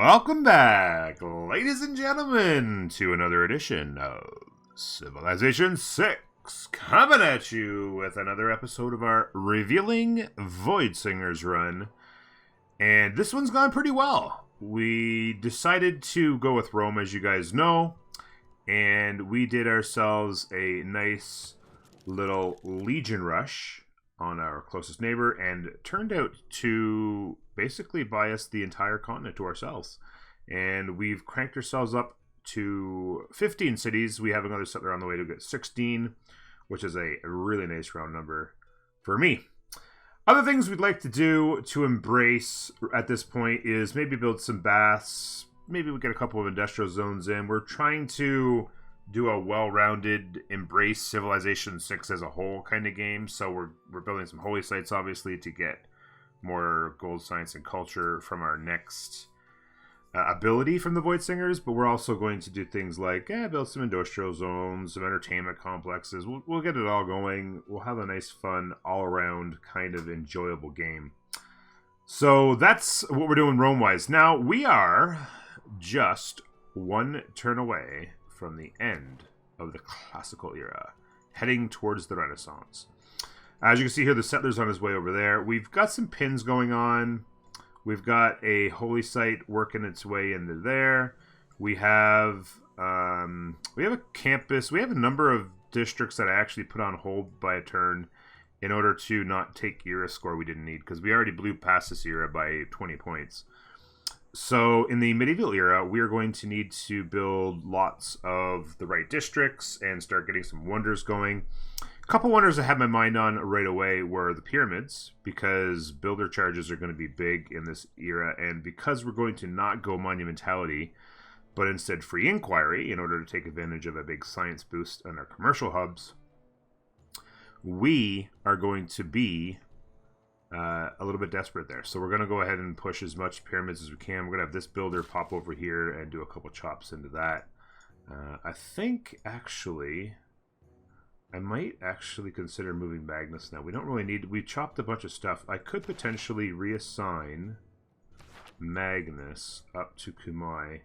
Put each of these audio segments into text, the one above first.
Welcome back, ladies and gentlemen, to another edition of Civilization 6, coming at you with another episode of our Revealing Voidsingers run. And this one's gone pretty well. We decided to go with Rome, as you guys know, and we did ourselves a nice little legion rush on our closest neighbor, and turned out to basically buy us the entire continent to ourselves. And we've cranked ourselves up to 15 cities. We have another settler on the way to get 16, which is a really nice round number for me. Other things we'd like to do to embrace at this point is maybe build some baths. Maybe we get a couple of industrial zones in. We're trying to do a well-rounded embrace Civilization 6 as a whole kind of game. So we're building some holy sites, obviously, to get more gold, science, and culture from our next ability from the Voidsingers. But we're also going to do things like build some industrial zones, some entertainment complexes. We'll get it all going. We'll have a nice, fun, all-around kind of enjoyable game. So that's what we're doing Rome-wise. Now, we are just one turn away from the end of the classical era, heading towards the Renaissance. As you can see here, the settler's on his way over there. We've got some pins going on. We've got a holy site working its way into there. We have a campus. We have a number of districts that I actually put on hold by a turn in order to not take era score we didn't need, because we already blew past this era by 20 points. So in the medieval era, we are going to need to build lots of the right districts and start getting some wonders going. A couple wonders I had my mind on right away were the pyramids, because builder charges are going to be big in this era, and because we're going to not go monumentality, but instead free inquiry in order to take advantage of a big science boost on our commercial hubs, we are going to be a little bit desperate there. So we're going to go ahead and push as much pyramids as we can. We're going to have this builder pop over here and do a couple chops into that. I think, actually, I might actually consider moving Magnus now. We don't really need... We chopped a bunch of stuff. I could potentially reassign Magnus up to Kumai.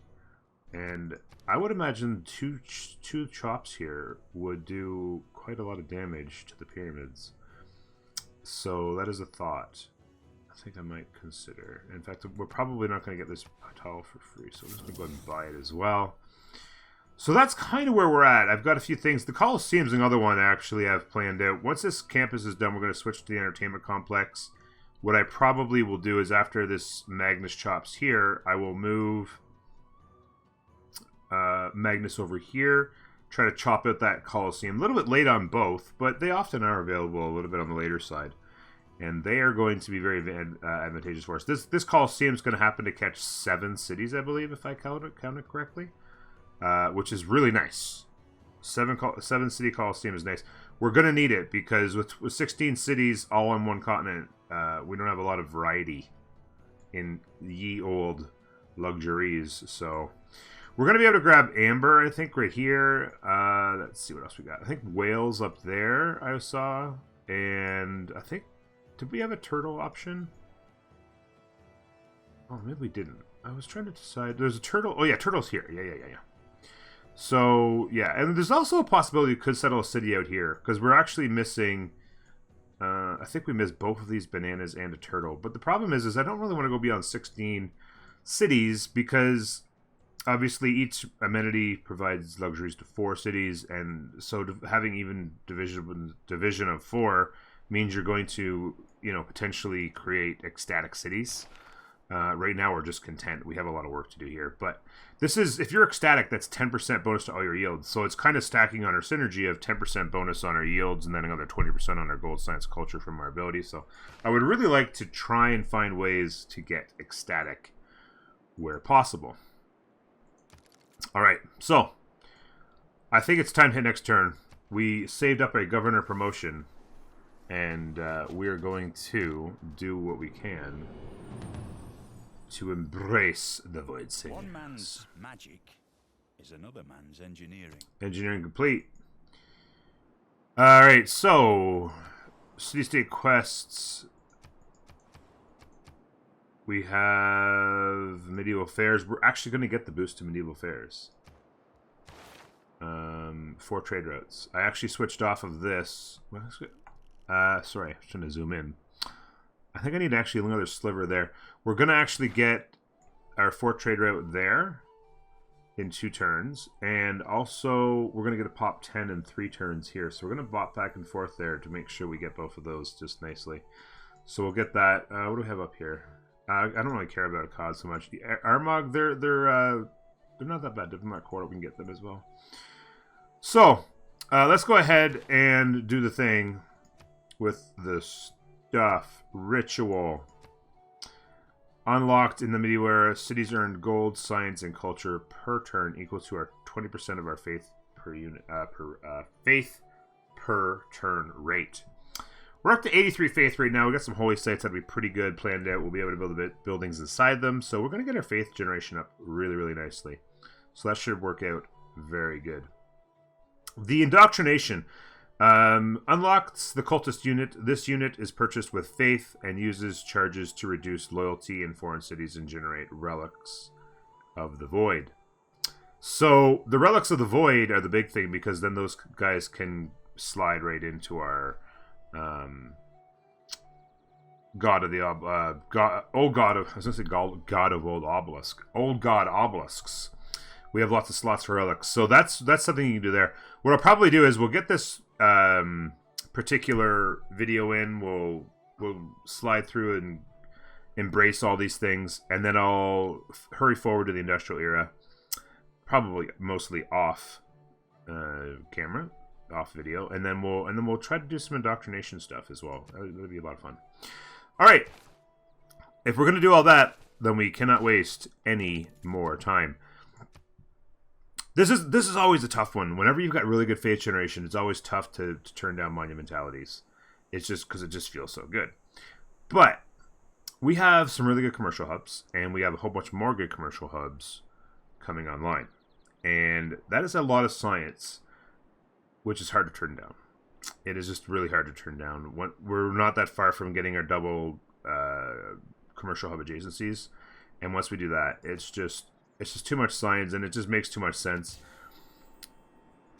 And I would imagine two chops here would do quite a lot of damage to the pyramids. So that is a thought I think I might consider. In fact, we're probably not going to get this tile for free, so I'm just going to go ahead and buy it as well. So that's kind of where we're at. I've got a few things. The Colosseum's another one actually I've planned out. Once this campus is done, we're going to switch to the entertainment complex. What I probably will do is after this Magnus chops here, I will move Magnus over here. Try to chop out that Colosseum. A little bit late on both, but they often are available a little bit on the later side. And they are going to be very advantageous for us. This Colosseum is going to happen to catch 7 cities, I believe, if I count it correctly. Which is really nice. 7 city Colosseum is nice. We're going to need it, because with 16 cities all on one continent, we don't have a lot of variety in ye old luxuries, so... We're going to be able to grab Amber, I think, right here. Let's see what else we got. I think Wales up there, I saw. And I think... Did we have a turtle option? Oh, maybe we didn't. I was trying to decide. There's a turtle. Oh, yeah, turtle's here. Yeah. So, yeah. And there's also a possibility we could settle a city out here, because we're actually missing... I think we missed both of these bananas and a turtle. But the problem is I don't really want to go beyond 16 cities, because... Obviously, each amenity provides luxuries to 4 cities, and so having even division of 4 means you're going to, potentially create ecstatic cities. Right now, we're just content. We have a lot of work to do here, but this is, if you're ecstatic, that's 10% bonus to all your yields. So it's kind of stacking on our synergy of 10% bonus on our yields, and then another 20% on our gold, science, culture from our ability. So I would really like to try and find ways to get ecstatic where possible. Alright, so I think it's time to hit next turn. We saved up a governor promotion, and we are going to do what we can to embrace the Voidsingers. One man's magic is another man's engineering. Engineering complete. Alright, so city-state quests. We have medieval fairs. We're actually going to get the boost to medieval fairs. 4 trade routes. I actually switched off of this. Sorry, I'm trying to zoom in. I think I need actually another sliver there. We're going to actually get our 4 trade route there in 2 turns. And also, we're going to get a pop 10 in 3 turns here. So we're going to bop back and forth there to make sure we get both of those just nicely. So we'll get that. What do we have up here? I don't really care about a COD so much. The Armagh, they're not that bad. Diplomat Quarter, we can get them as well. So, let's go ahead and do the thing with the stuff. Ritual. Unlocked in the medieval era, cities earned gold, science, and culture per turn equal to our 20% of our faith per unit faith per turn rate. We're up to 83 faith right now. We got some holy sites that'll be pretty good planned out. We'll be able to build buildings inside them. So we're going to get our faith generation up really, really nicely. So that should work out very good. The indoctrination unlocks the cultist unit. This unit is purchased with faith and uses charges to reduce loyalty in foreign cities and generate relics of the void. So the relics of the void are the big thing, because then those guys can slide right into our God of the Old God of, I was going to say God of Old Obelisk. Old God Obelisks. We have lots of slots for relics. So that's something you can do there. What I'll probably do is we'll get this particular video in. We'll slide through and embrace all these things, and then I'll hurry forward to the industrial era. Probably mostly off camera. Off video, and then we'll try to do some indoctrination stuff as well. That'll be a lot of fun. All right, if we're gonna do all that, then we cannot waste any more time. This is always a tough one. Whenever you've got really good faith generation, it's always tough to turn down monumentalities. It's just because it just feels so good. But we have some really good commercial hubs, and we have a whole bunch more good commercial hubs coming online, and that is a lot of science, which is hard to turn down. It is just really hard to turn down. We're not that far from getting our double commercial hub adjacencies, and once we do that, it's just too much science, and it just makes too much sense.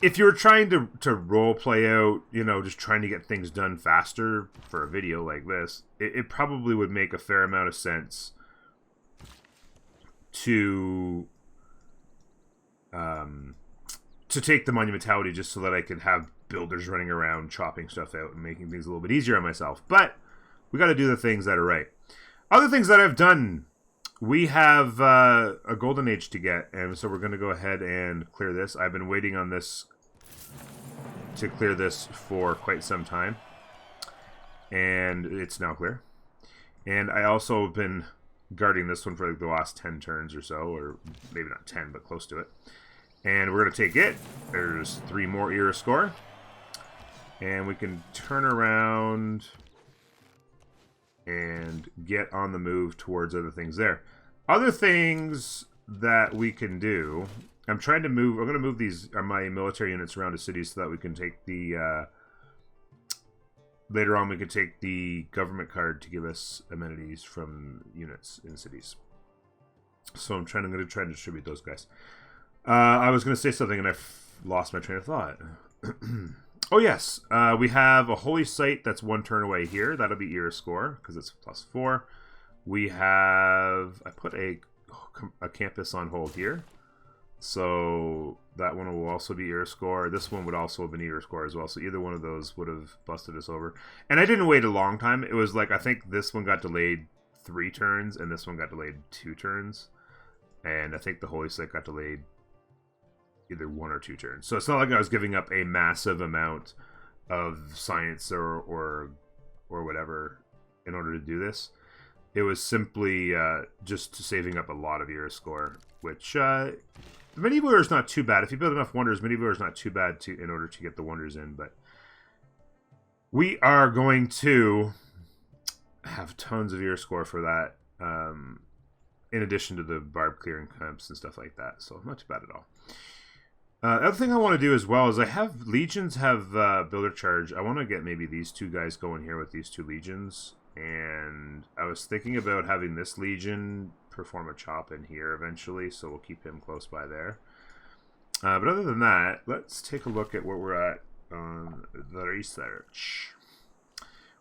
If you're trying to role play out, just trying to get things done faster for a video like this, it probably would make a fair amount of sense to take the monumentality, just so that I could have builders running around chopping stuff out and making things a little bit easier on myself. But we got to do the things that are right. Other things that I've done, we have a golden age to get, and so we're going to go ahead and clear this. I've been waiting on this to clear this for quite some time, and it's now clear. And I also have been guarding this one for like the last 10 turns or so, or maybe not 10, but close to it. And we're going to take it. There's 3 more era score. And we can turn around and get on the move towards other things there. Other things that we can do, I'm going to move these my military units around to cities so that we can take the later on we can take the government card to give us amenities from units in cities. So I'm going to try and distribute those guys. I was going to say something and I've lost my train of thought. Oh yes, we have a holy site that's 1 turn away here. That'll be era score because it's +4. We have, I put a campus on hold here, so that one will also be era score. This one would also have been era score as well, so either one of those would have busted us over. And I didn't wait a long time. It was like, I think this one got delayed 3 turns and this one got delayed 2 turns, and I think the holy site got delayed either 1 or 2 turns. So it's not like I was giving up a massive amount of science or whatever in order to do this. It was simply just saving up a lot of era score, which medieval era is not too bad. If you build enough wonders, medieval era is not too bad in order to get the wonders in. But we are going to have tons of era score for that, in addition to the barb clearing camps and stuff like that. So not too bad at all. The other thing I want to do as well is I have legions have builder charge. I want to get maybe these 2 guys going here with these 2 legions And I was thinking about having this legion perform a chop in here eventually, so we'll keep him close by there. But other than that, let's take a look at where we're at on the research.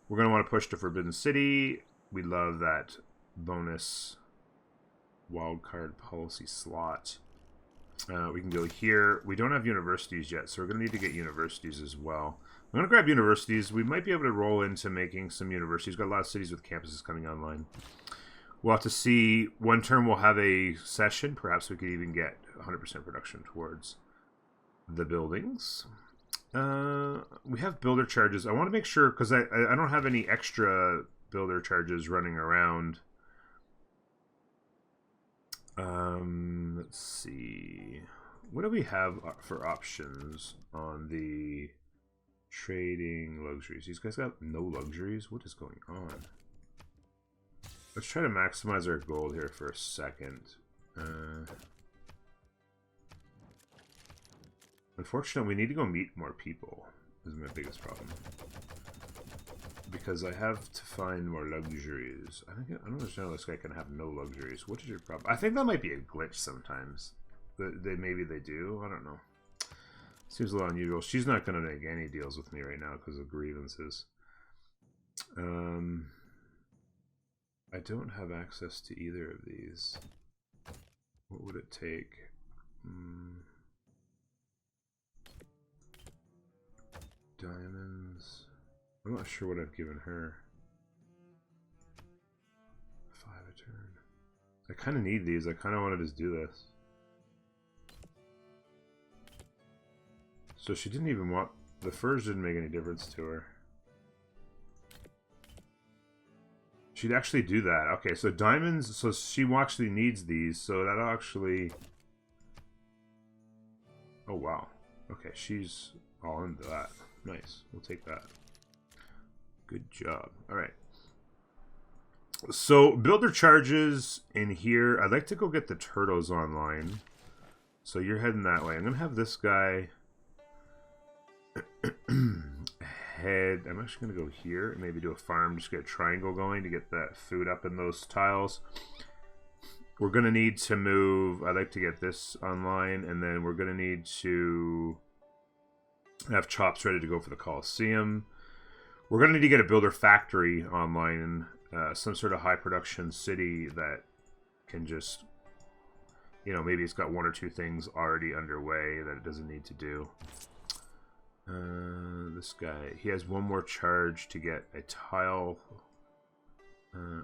We're going to want to push to Forbidden City. We love that bonus wildcard policy slot. We can go here. We don't have universities yet, so we're going to need to get universities as well. I'm going to grab universities. We might be able to roll into making some universities. We've got a lot of cities with campuses coming online. We'll have to see. One term we'll have a session. Perhaps we could even get 100% production towards the buildings. We have builder charges. I want to make sure, because I don't have any extra builder charges running around. Let's see. What do we have for options on the trading luxuries? These guys got no luxuries? What is going on? Let's try to maximize our gold here for a second. Unfortunately, we need to go meet more people. This is my biggest problem. Because I have to find more luxuries. I don't understand how this guy can have no luxuries. What is your problem? I think that might be a glitch sometimes. Maybe they do. I don't know. Seems a little unusual. She's not going to make any deals with me right now because of grievances. I don't have access to either of these. What would it take? Diamonds. I'm not sure what I've given her. 5 a turn. I kind of need these. I kind of want to just do this. So she didn't even want... The furs didn't make any difference to her. She'd actually do that. Okay, so diamonds... So she actually needs these. So that'll actually... Oh, wow. Okay, she's all into that. Nice. We'll take that. Good job. Alright. So, builder charges in here. I'd like to go get the turtles online. So you're heading that way. I'm going to have this guy head. I'm actually going to go here and maybe do a farm. Just get a triangle going to get that food up in those tiles. We're going to need to move. I'd like to get this online. And then we're going to need to have chops ready to go for the Coliseum. We're going to need to get a builder factory online and some sort of high production city that can just, you know, maybe it's got 1 or 2 things already underway that it doesn't need to do. This guy, he has 1 more charge to get a tile.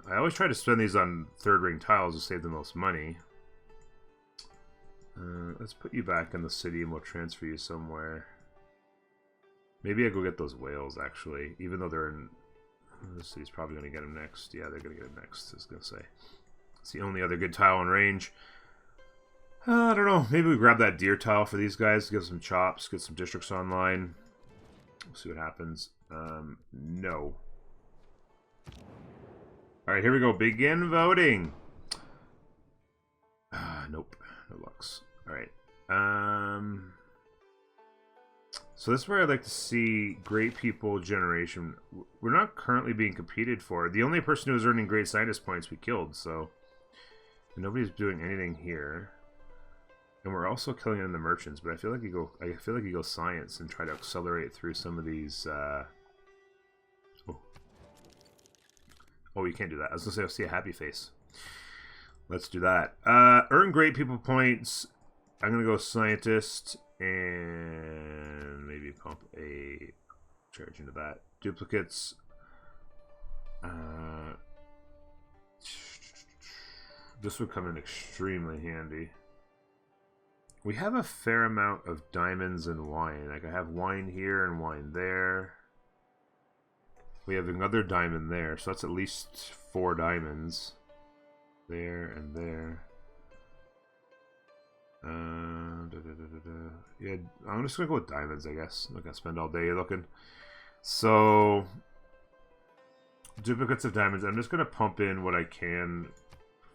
I always try to spend these on 3rd ring tiles to save the most money. Let's put you back in the city and we'll transfer you somewhere. Maybe I go get those whales, actually. Even though they're in... The city's probably going to get them next. Yeah, they're going to get them next, I was going to say. It's the only other good tile in range. I don't know. Maybe we grab that deer tile for these guys. Get some chops. Get some districts online. We'll see what happens. No. Alright, here we go. Begin voting. Nope. No lucks. Alright. So this is where I'd like to see Great People Generation. We're not currently being competed for. The only person who was earning Great Scientist points we killed, so nobody's doing anything here. And we're also killing it in the merchants, but I feel like you go science and try to accelerate through some of these. Oh, you can't do that. I was gonna say I'll see a happy face. Let's do that. Earn Great People points. I'm gonna go scientist and maybe pump a charge into that. Duplicates. This would come in extremely handy. We have a fair amount of diamonds and wine. Like I have wine here and wine there. We have another diamond there, so that's at least 4 diamonds. There and there. Yeah, I'm just gonna go with diamonds, I guess. I'm not gonna spend all day looking. So, duplicates of diamonds. I'm just gonna pump in what I can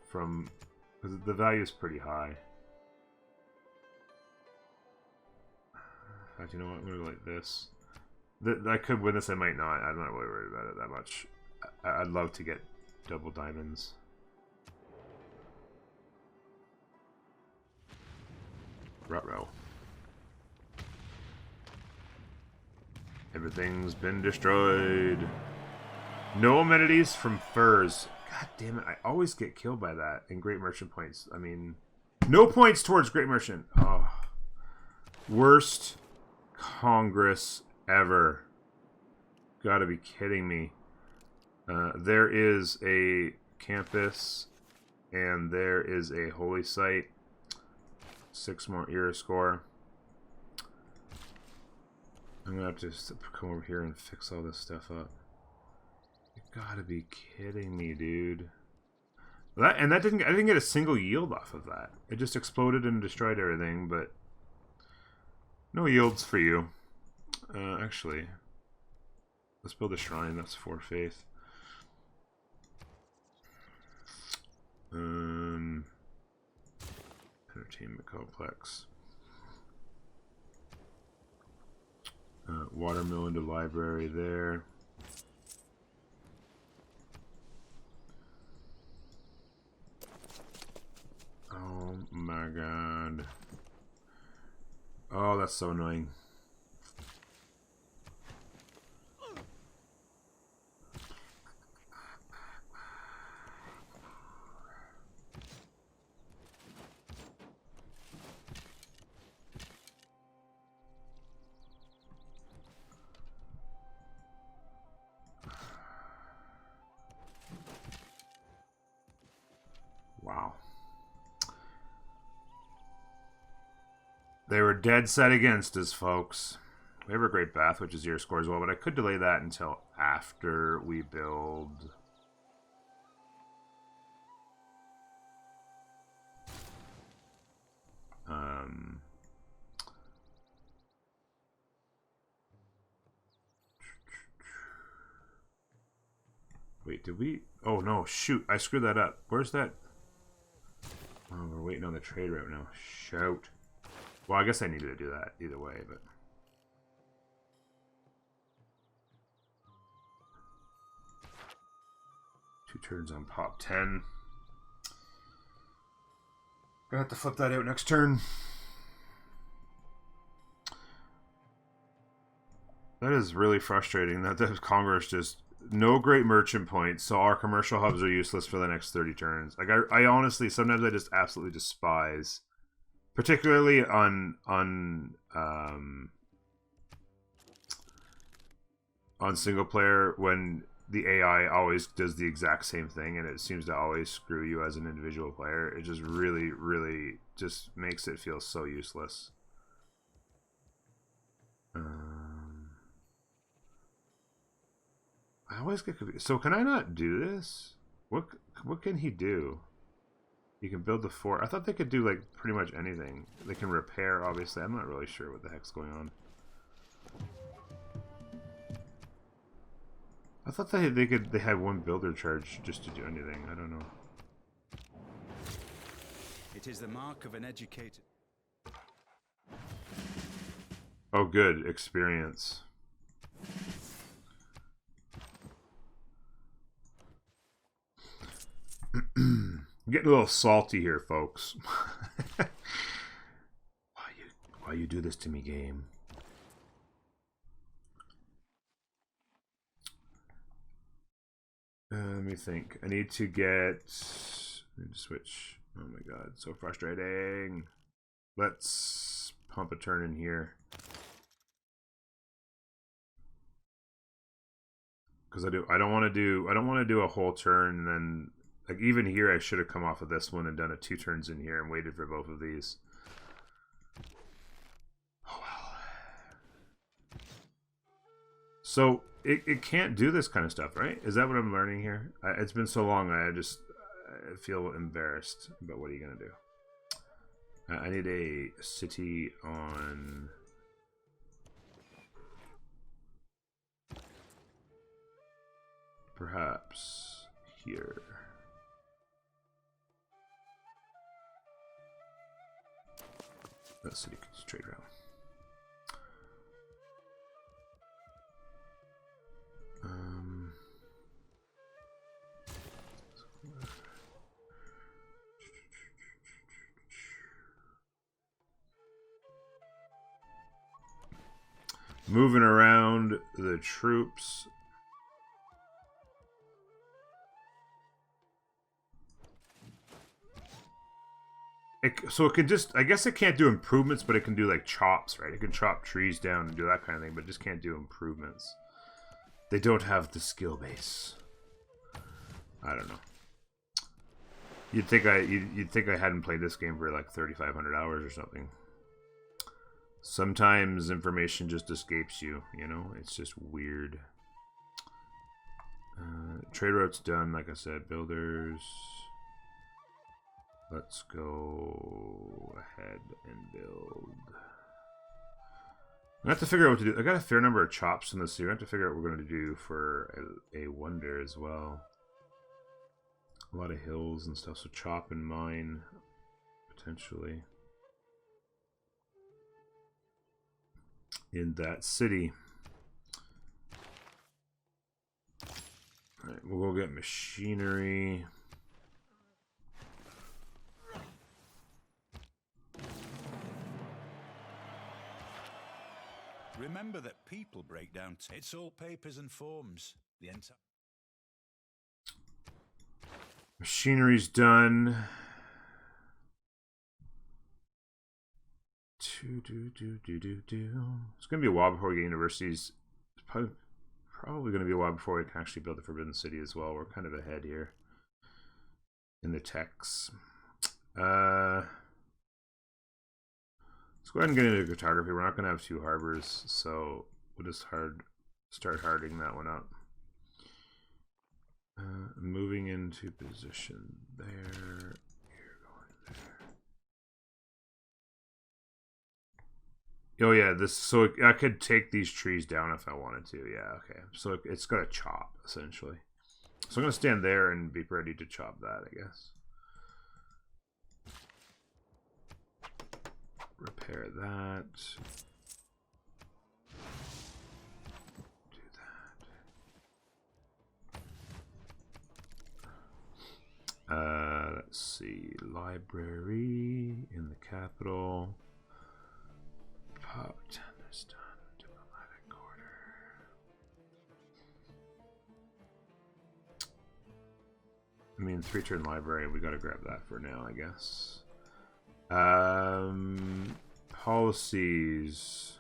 from, because the value is pretty high. In fact, you know what? I'm gonna go like this. I could win this. I might not. I'm not really worried about it that much. I'd love to get double diamonds. Ruh-roh. Everything's been destroyed. No amenities from furs. God damn it, I always get killed by that in Great Merchant points. I mean, no points towards Great Merchant. Oh. Worst Congress ever. Gotta be kidding me. There is a campus, and there is a holy site. 6 more era score. I'm gonna have to come over here and fix all this stuff up. You gotta be kidding me, dude. I didn't get a single yield off of that. It just exploded and destroyed everything, but no yields for you. Actually, let's build a shrine. That's 4 faith. Entertainment complex. Watermill into library there. Oh my god. Oh, that's so annoying. Wow. They were dead set against us, folks. We have a great bath, which is your score as well, but I could delay that until after we build. Wait, did we? Oh no, shoot! I screwed that up. Where's that? Oh, we're waiting on the trade right now. Shout. Well, I guess I needed to do that either way, but. Two turns on pop 10. Gonna have to flip that out next turn. That is really frustrating that the Congress just no great merchant points, so our commercial hubs are useless for the next 30 turns. Like I honestly sometimes I just absolutely despise, particularly on single player, when the AI always does the exact same thing and it seems to always screw you as an individual player. It just really just makes it feel so useless. I always get confused. So can I not do this? What can he do? He can build the fort. I thought they could do like pretty much anything. They can repair, obviously. I'm not really sure what the heck's going on. I thought they had one builder charge just to do anything. I don't know. It is the mark of an educated. Oh, good experience. I'm getting a little salty here, folks. Why you do this to me, game? Let me think. I need to switch. Oh my god, so frustrating. Let's pump a turn in here. Because I don't want to do a whole turn and then, like, even here I should have come off of this one and done a 2 turns in here and waited for both of these. Oh well. So it can't do this kind of stuff, right? Is that what I'm learning here? It's been so long, I feel embarrassed. But what are you gonna do? I need a city on. Perhaps here. That city can just trade around. Moving around the troops. So it can just, I guess it can't do improvements, but it can do like chops, right? It can chop trees down and do that kind of thing, but it just can't do improvements. They don't have the skill base. I don't know. You'd think I hadn't played this game for like 3,500 hours or something. Sometimes information just escapes you, you know? It's just weird. Trade route's done, like I said. Builders. Let's go ahead and build. I have to figure out what to do. I got a fair number of chops in this year. I have to figure out what we're going to do for a wonder as well. A lot of hills and stuff, so chop and mine, potentially. In that city. Alright, we'll go get machinery. Remember that people break down. It's all papers and forms. The entire. Machinery's done. It's gonna be a while before we get universities. It's probably gonna be a while before we can actually build the Forbidden City as well. We're kind of ahead here in the techs. Let's go ahead and get into cartography. We're not gonna have 2 harbors, so we'll just start harding that one up. Moving into position there. You're going there. Oh yeah, so I could take these trees down if I wanted to. Yeah, okay. So it's got a chop essentially. So I'm gonna stand there and be ready to chop that, I guess. Repair that. Let's see, library in the capital. Pop tenders done. Diplomatic quarter. I mean, 3-turn library. We got to grab that for now, I guess. Policies.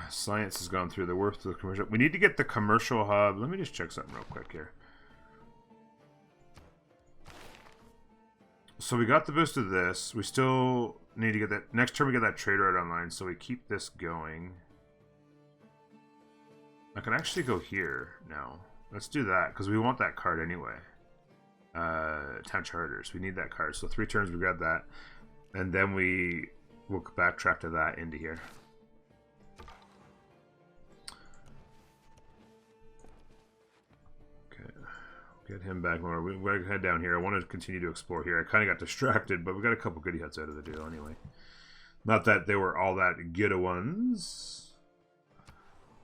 Science has gone through the worst of the commercial. We need to get the commercial hub. Let me just check something real quick here. So we got the boost of this. We still need to get that. Next turn we get that trade route online, so we keep this going. I can actually go here now. Let's do that, because we want that card anyway. Town charters. We need that card. So 3 turns we grab that. And then we'll backtrack to that into here. Get him back more. We're going to head down here. I want to continue to explore here. I kind of got distracted, but we got a couple goodie huts out of the deal anyway. Not that they were all that good ones.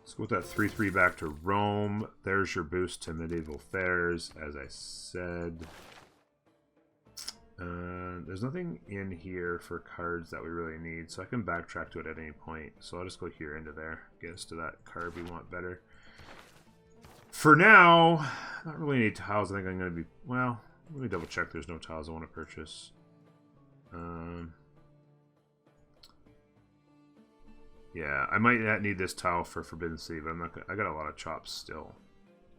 Let's go with that 3-3 back to Rome. There's your boost to medieval fairs, as I said. There's nothing in here for cards that we really need, so I can backtrack to it at any point. So I'll just go here into there. Get us to that card we want better. For now, not really any tiles. I think I'm going to be... Well, let me double check there's no tiles I want to purchase. Yeah, I might not need this tile for Forbidden City, but I'm not. I got a lot of chops still.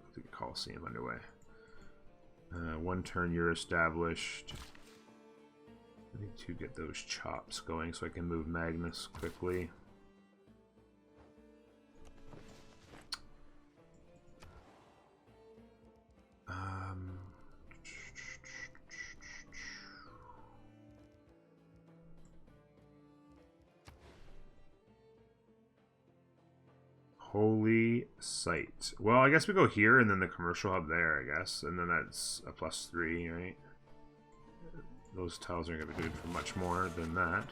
I think Coliseum underway. 1 turn, you're established. I need to get those chops going so I can move Magnus quickly. Holy site. Well, I guess we go here and then the commercial hub there, I guess. And then that's a +3, right? Those tiles aren't going to be good for much more than that.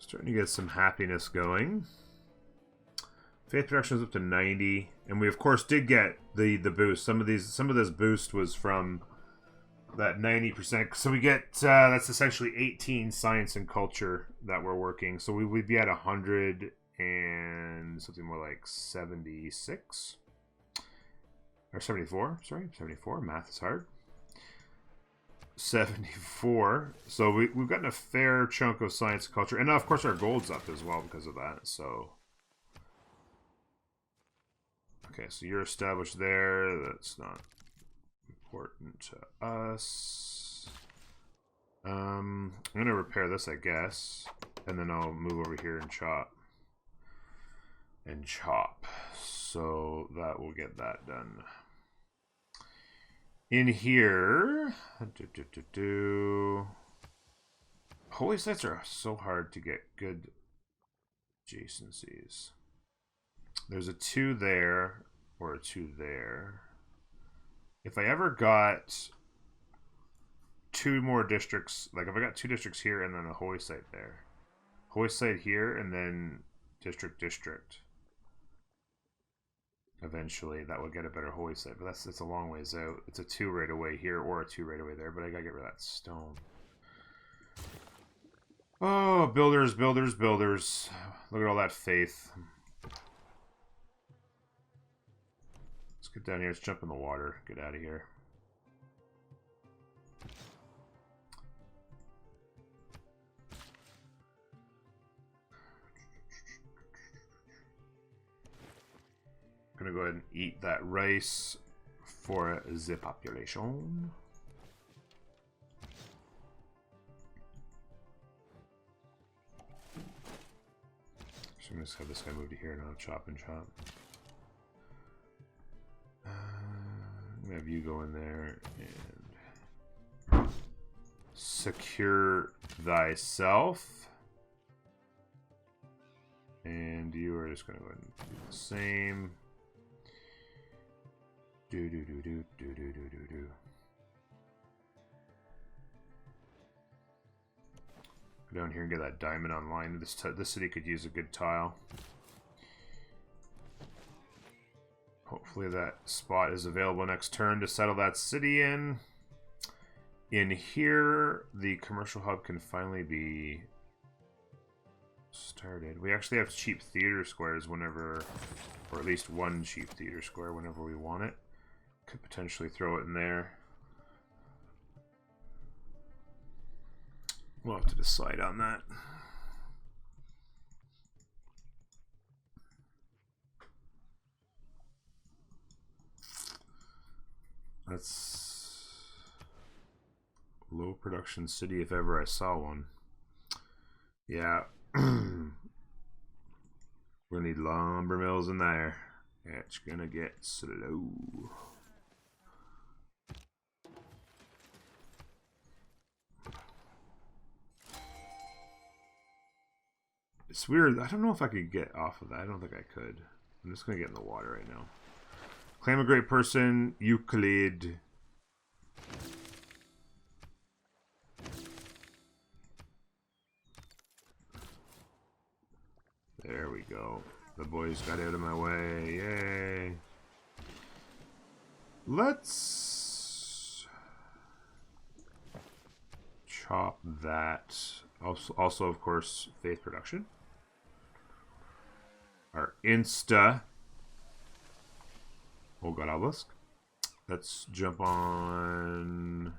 Starting to get some happiness going. Faith production is up to 90, and we of course did get the boost. Some of this boost was from that 90%. So we get that's essentially 18 science and culture that we're working. So we'd be at 100 and something more like 76 or 74. Sorry, 74. Math is hard. 74. So we've gotten a fair chunk of science and culture, and now, of course, our gold's up as well because of that. So okay, so you're established there. That's not important to us. I'm gonna repair this, I guess, and then I'll move over here and chop. So that will get that done. In here, holy sites are so hard to get good adjacencies. There's a 2 there or a 2 there. If I ever got 2 more districts, like if I got 2 districts here and then a holy site there, holy site here and then district. Eventually, that would get a better holy site, but it's a long ways out. It's a 2 right away here or a 2 right away there, but I gotta get rid of that stone. Oh, builders. Look at all that faith. Let's get down here. Let's jump in the water. Get out of here. Gonna go ahead and eat that rice for the population. So I'm gonna just have this guy move to here and I'll chop. I'm gonna have you go in there and secure thyself. And you are just gonna go ahead and do the same. Do. Go down here and get that diamond online. This city could use a good tile. Hopefully that spot is available next turn to settle that city in. In here, the commercial hub can finally be started. We actually have cheap theater squares whenever, or at least one cheap theater square whenever we want it. Could potentially throw it in there. We'll have to decide on that. That's low production city if ever I saw one. Yeah. We're gonna need lumber mills in there. It's gonna get slow. It's weird. I don't know if I could get off of that. I don't think I could. I'm just gonna get in the water right now. Claim a great person, Euclid. There we go. The boys got out of my way. Yay. Let's chop that. Also, of course, faith production. Our Insta Old God Obelisk. Let's jump on.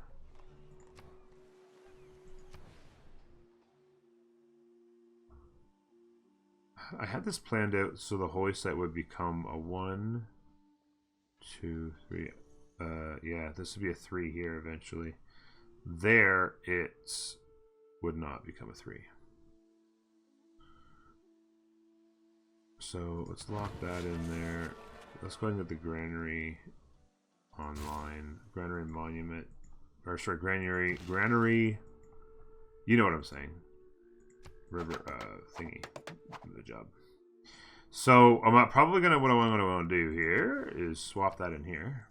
I had this planned out so the holy site would become a 1, 2, 3. Yeah, this would be a 3 here eventually. There, it would not become a 3. So let's lock that in there. Let's go ahead and get the granary online. Granary monument. Or sorry, granary. You know what I'm saying. River thingy. The job. So I'm probably gonna what I'm gonna do here is swap that in here.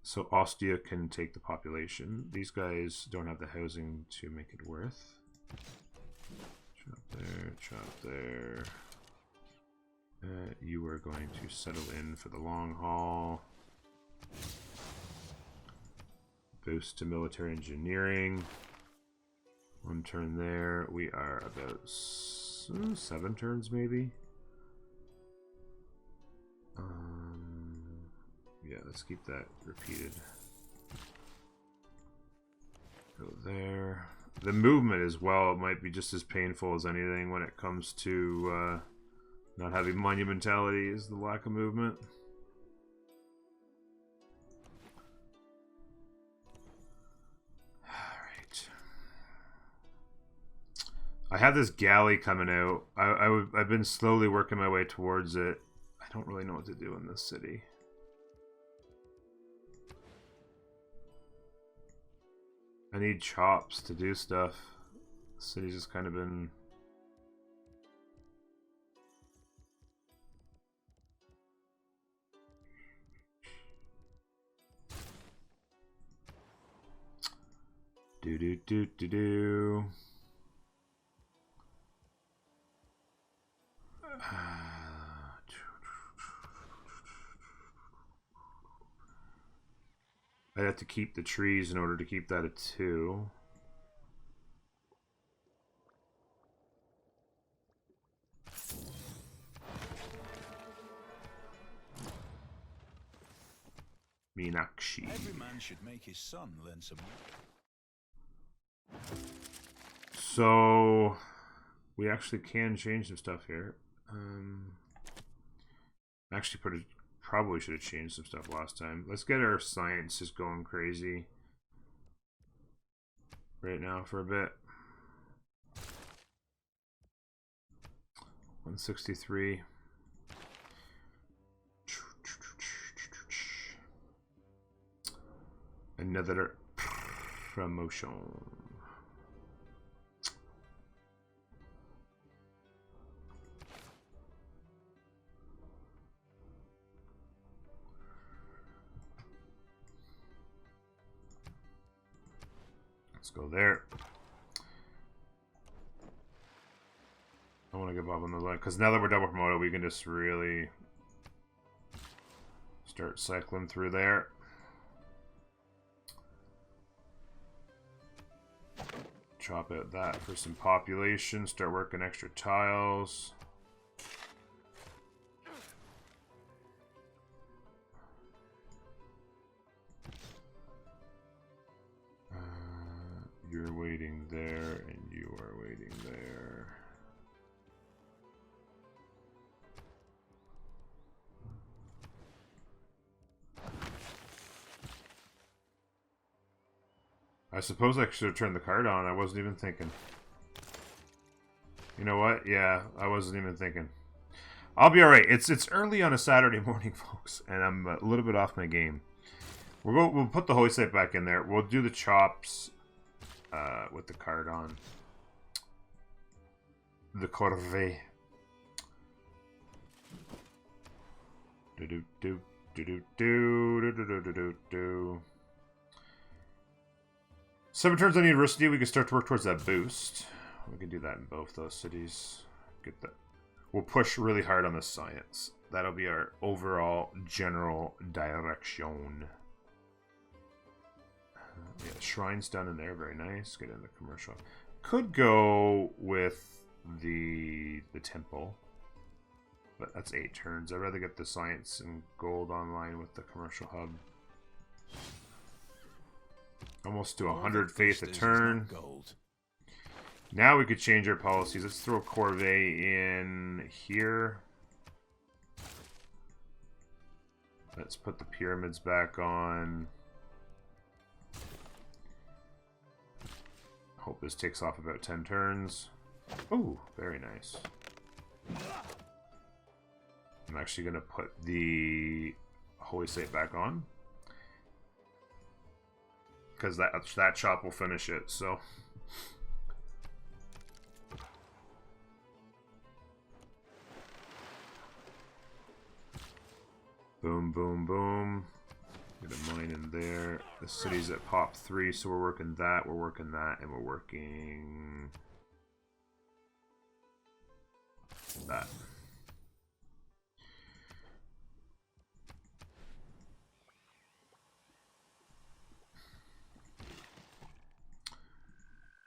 So Ostia can take the population. These guys don't have the housing to make it worth. Drop Shop there. You are going to settle in for the long haul. Boost to military engineering. 1 turn there. We are about 7 turns maybe. Yeah, let's keep that repeated. Go there. The movement as well, it might be just as painful as anything when it comes to not having monumentality, is the lack of movement. Alright. I have this galley coming out. I've been slowly working my way towards it. I don't really know what to do in this city. I need chops to do stuff. The city's just kind of been... Do. I'd have to keep the trees in order to keep that at 2. Meenakshi. Every man should make his son learn some. So we actually can change some stuff here. Actually, probably should have changed some stuff last time. Let's get our science just going crazy right now for a bit. 163. Another promotion. Let's go there. I want to give up on the line because now that we're double promoted, we can just really start cycling through there. Chop out that for some population. Start working extra tiles. You're waiting there, and you are waiting there. I suppose I should have turned the card on. I wasn't even thinking. You know what? Yeah, I wasn't even thinking. I'll be alright. It's early on a Saturday morning, folks, and I'm a little bit off my game. We'll put the holy site back in there. We'll do the chops with the card on. The corvée. Do. 7 turns on university, we can start to work towards that boost. We can do that in both those cities. Get that. We'll push really hard on the science. That'll be our overall general direction. Yeah, shrine's done in there, very nice. Get in the commercial. Could go with the temple, but that's 8 turns. I'd rather get the science and gold online with the commercial hub. Almost to 100 faith a turn. Now we could change our policies. Let's throw corvée in here. Let's put the pyramids back on. Hope this takes off about 10 turns. Oh, very nice. I'm actually going to put the holy site back on, because that chop will finish it, so. Boom, boom, boom. Get a mine in there. The city's at pop 3, so we're working that, and we're working that.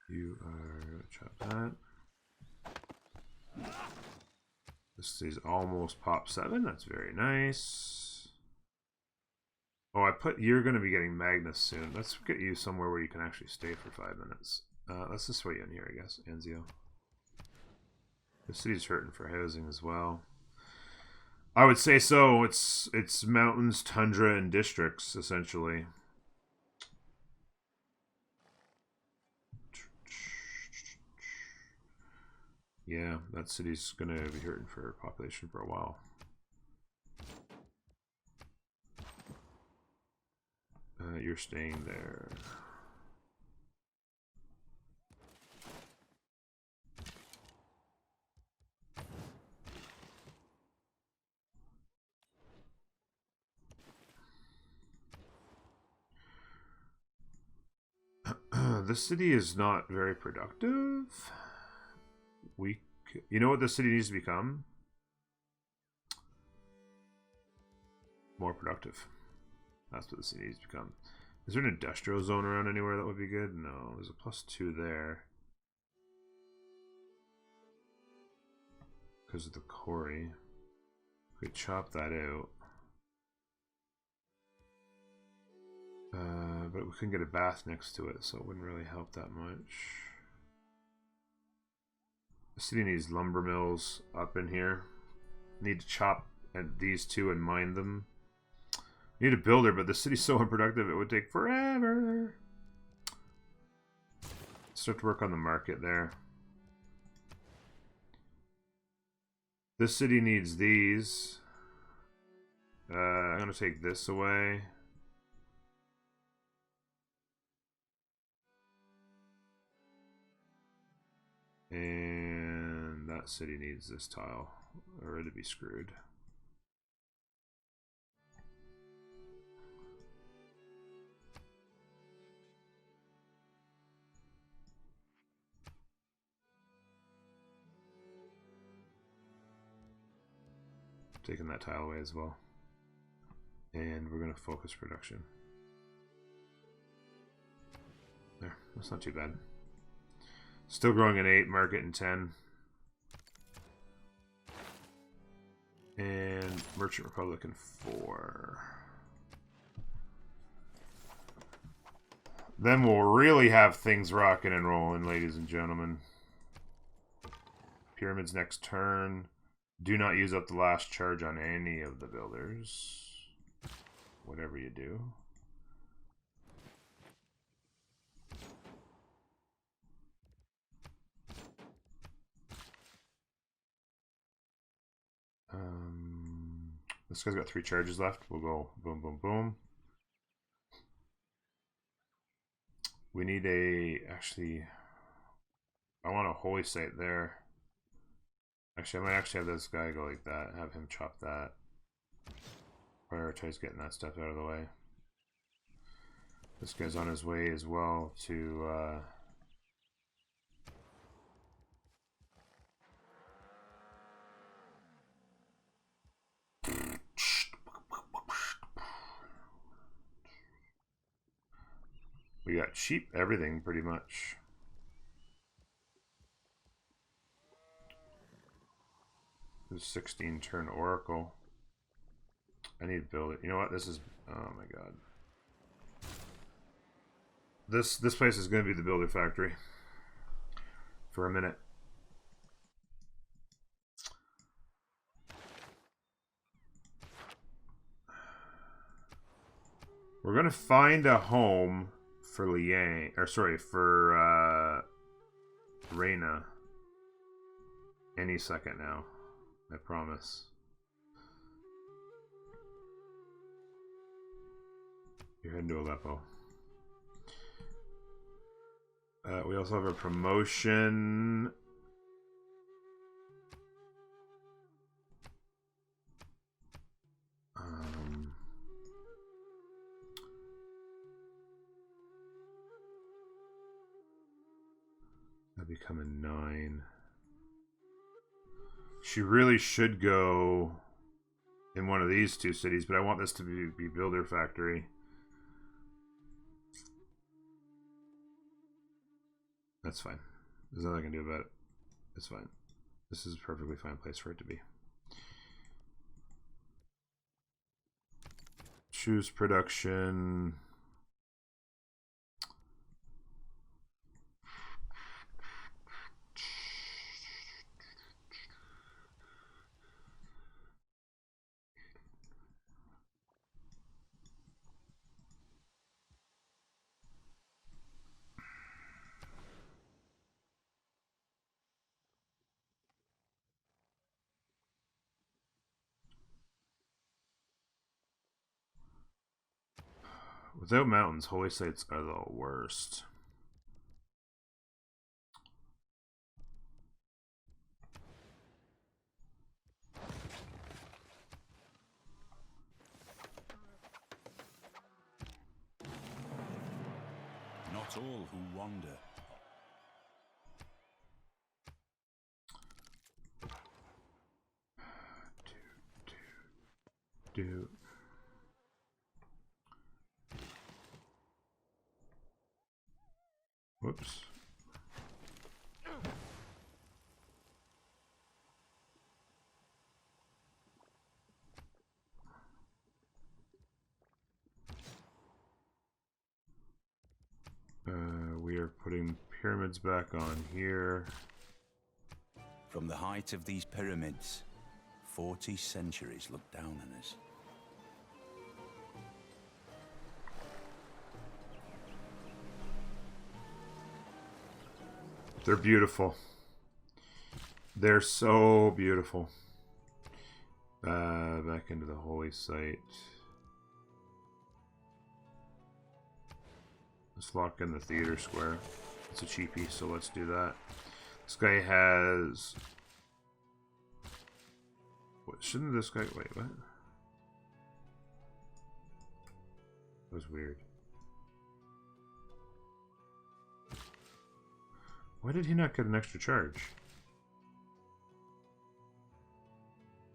You are chop that. This is almost pop 7. That's very nice. Oh, you're going to be getting Magnus soon. Let's get you somewhere where you can actually stay for 5 minutes. Let's just sway you in here, I guess. Anzio. The city's hurting for housing as well. I would say so. It's mountains, tundra, and districts, essentially. Yeah, that city's going to be hurting for population for a while. You're staying there. This city is not very productive. You know what this city needs to become? More productive. That's what the city needs to become. Is there an industrial zone around anywhere that would be good? No, there's a +2 there. Because of the quarry. We could chop that out. But we couldn't get a bath next to it, so it wouldn't really help that much. The city needs lumber mills up in here. Need to chop at these two and mine them. Need a builder, but the city's so unproductive it would take forever. Start to work on the market there. This city needs these. I'm gonna take this away. And that city needs this tile, or it'd be screwed. Taking that tile away as well. And we're going to focus production. There, that's not too bad. Still growing at 8, market in 10. And Merchant Republic in 4. Then we'll really have things rocking and rolling, ladies and gentlemen. Pyramids next turn. Do not use up the last charge on any of the builders. Whatever you do. This guy's got 3 charges left. We'll go boom, boom, boom. We need actually, I want a holy site there. Actually, I might actually have this guy go like that. Have him chop that. Prioritize getting that stuff out of the way. This guy's on his way as well to we got cheap everything pretty much. This 16 turn Oracle. I need to build it. You know what? This is, oh my god. This place is going to be the builder factory for a minute. We're going to find a home for Liang, or sorry, for Reina any second now. I promise. You're heading to Aleppo. We also have a promotion. That become a 9. She really should go in one of these two cities, but I want this to be Builder Factory. That's fine. There's nothing I can do about it. It's fine. This is a perfectly fine place for it to be. Choose production. Without mountains, holy sites are the worst. Not all who wander. Do. Whoops. We are putting pyramids back on here. From the height of these pyramids, 40 centuries look down on us. They're beautiful. They're so beautiful. Back into the holy site. Let's lock in the theater square. It's a cheapie, so let's do that. This guy has... What, shouldn't this guy... Wait, what? That was weird. Why did he not get an extra charge?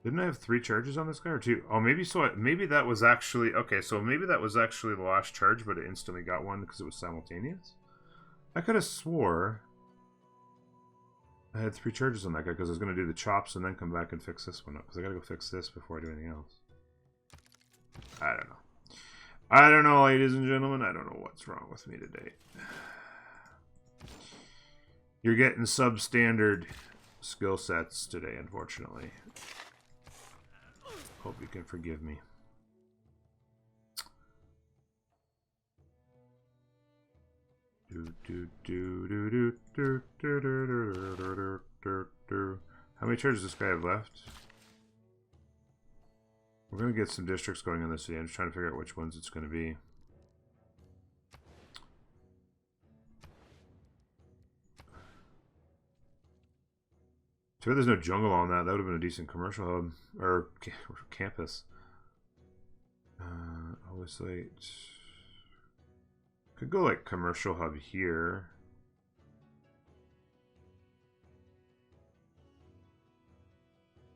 Didn't I have 3 charges on this guy or 2? Oh, maybe so. Maybe that was actually okay. So maybe that was actually the last charge, but it instantly got one because it was simultaneous. I could have swore I had 3 charges on that guy because I was going to do the chops and then come back and fix this one up because I got to go fix this before I do anything else. I don't know. I don't know, ladies and gentlemen. I don't know what's wrong with me today. You're getting substandard skill sets today, unfortunately. Hope you can forgive me. How many charges does this guy have left? We're going to get some districts going in this city. I'm just trying to figure out which ones it's going to be. Too bad there's no jungle on that. That would have been a decent commercial hub. Or campus. Always like... Could go like commercial hub here.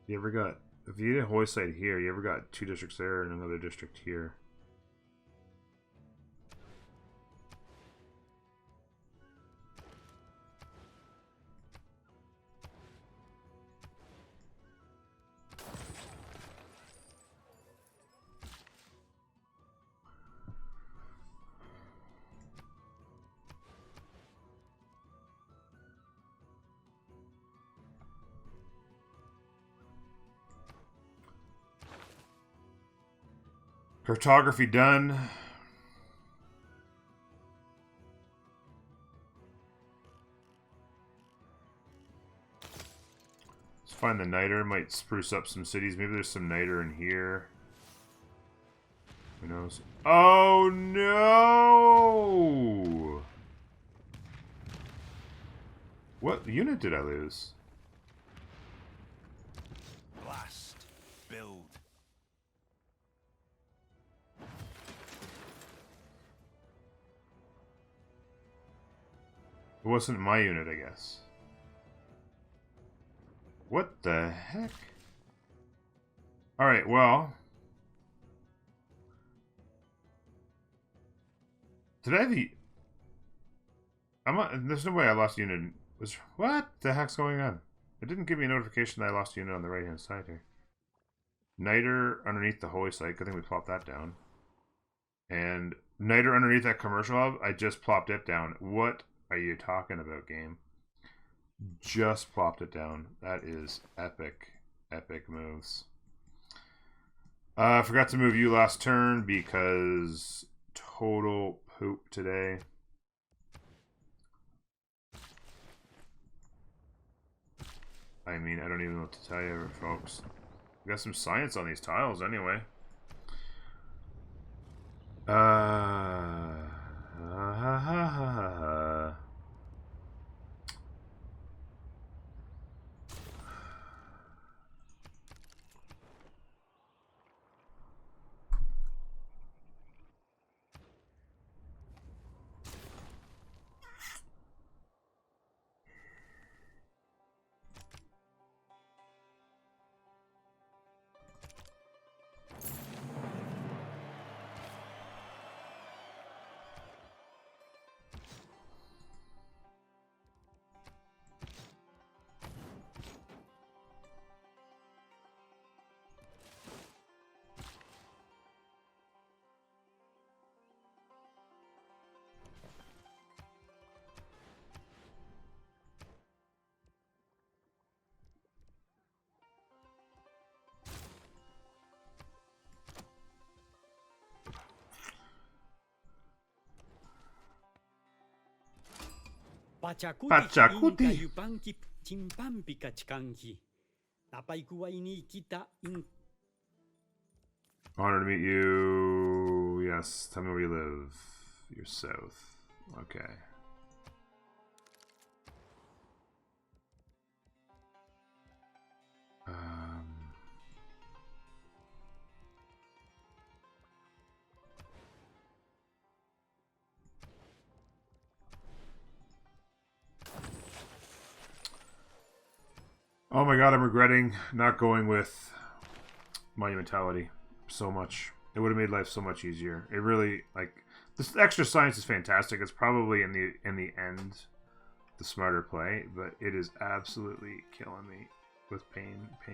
You ever got... If you did a hoist site here, you ever got 2 districts there and another district here. Cartography done. Let's find the niter. Might spruce up some cities. Maybe there's some niter in here. Who knows? Oh no! What unit did I lose? Blast. Build. It wasn't my unit, I guess. What the heck? Alright, well. Did I have the... there's no way I lost a unit. What the heck's going on? It didn't give me a notification that I lost a unit on the right hand side here. Niter underneath the holy site. I think we plopped that down. And Niter underneath that commercial hub. I just plopped it down. What are you talking about, game? Just plopped it down. That is epic. Epic moves. I forgot to move you last turn because total poop today. I mean, I don't even know what to tell you, folks. We got some science on these tiles, anyway. Pachacuti. Honor to meet you. Yes, tell me where you live. You're south. Okay. Oh my god, I'm regretting not going with monumentality so much. It would have made life so much easier. It really, like, this extra science is fantastic. It's probably in the end the smarter play, but it is absolutely killing me with pain. I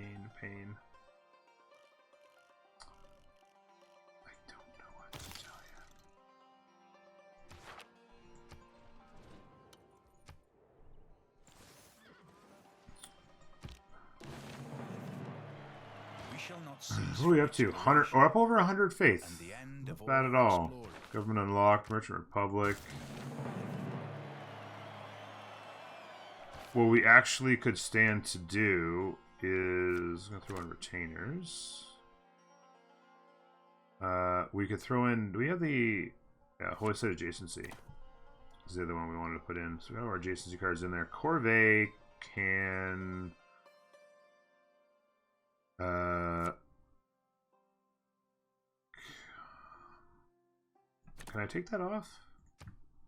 don't know what to tell you. What are we up to? 100 or up over 100 faith. Not bad at all. Government unlocked, Merchant Republic. What we actually could stand to do is I'm gonna throw in retainers. We could throw in. Do we have the Holy Site adjacency? Is the other one we wanted to put in. So we have our adjacency cards in there. Corvée can. Can I take that off?